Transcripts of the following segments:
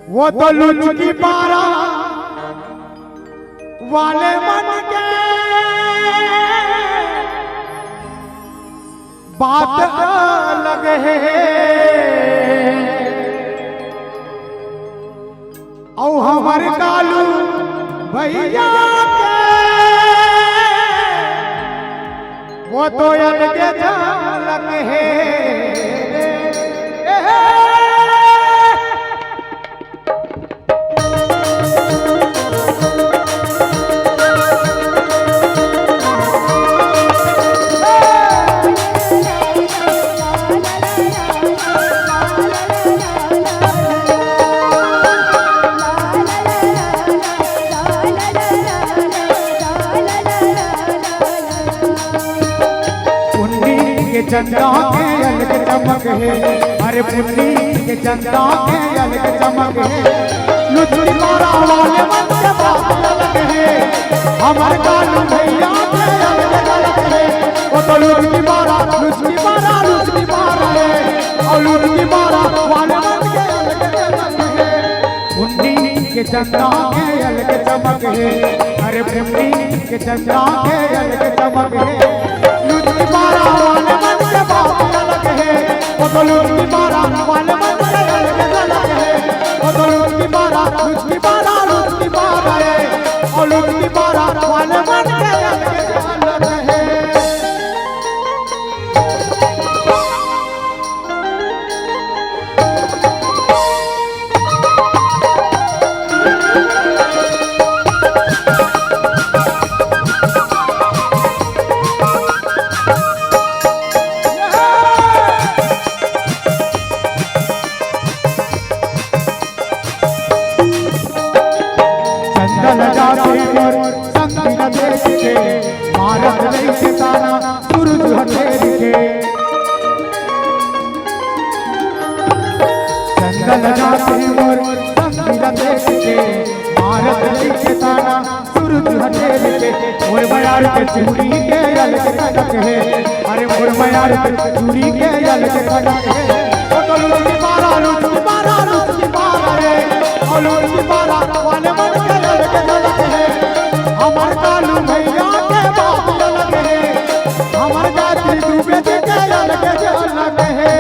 वो तो लुचकी पारा वाले मन के बात अलग है। औ हमार कालू भैया के वो तो अलग झलक है। चंदा के अलग चमक है, अरे पुन्नी के चंदा के अलग चमक है। लुचकी मारा वाले मन के बात अलग है, हमारे कालू भैया के अलग झलक है। वो तो लुचकी मारा है, और लुचकी मारा वाले मन के अलग झलक है। पुन्नी के चंदा के अलग चमक है, अरे पुन्नी के चंदा के अलग चमक है। लुचकी मारा वाले मन के बात अलग है, वो तो लुचकी मारा वाले मन के अलग झलक है। वो तो लुचकी मारा है, और लुचकी मारा वाले मन के अलग झलक है। भारत नहीं के तारा सूरज हटेर के चंदन जाते और संगीत देख के। भारत नहीं के तारा सूरज हटेर के। मोर मयार के चूड़ी के अलग कटक है, अरे मोर मयार के चूड़ी के अलग कटक है। वो तो लुचकी मारा है, और लुचकी मारा वाले मन के अलग झलक है। हमार कालू भैया के बात अलग है, हमार जाति डूबे के अलग झलक है।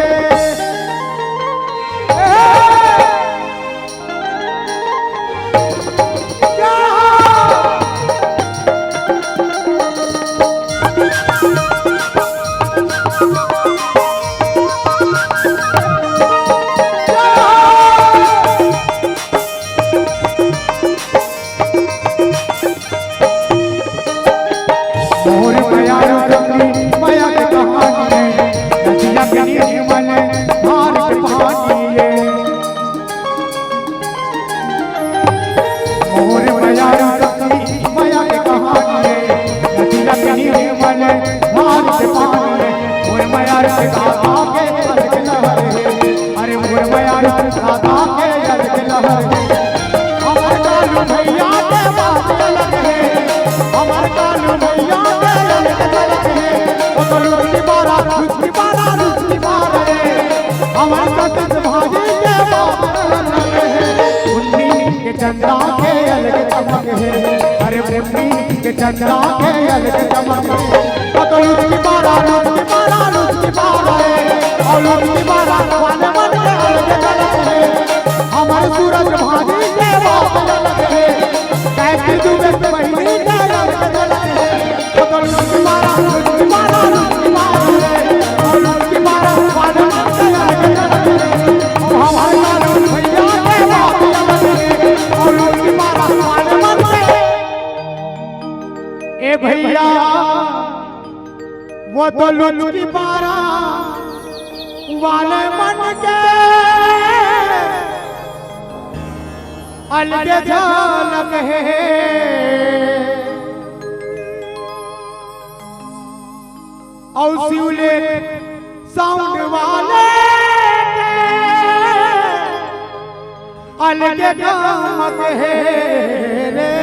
चंदा के अलग चमक है, अरे पुन्नी के चंदा के अलग चमक है। वो तो लुचकी मारा है, और लुचकी मारा वाले मन के अलग झलक है। हमारे सूरज भाजी के बात अलग है, कैसी दुबे से बहिनी के अलग झलक है। वो तो लुचकी मारा है, और लुचकी मारा वाले मन के अलग झलक है। और हमारे कालू भैया के बात अलग है, और लुचकी मारा वाले मन के। ए भैया वो तो लुचकी मारा वाले मन के अलग झलक है। और शिवले साउंड वाले अलग चमक है रे।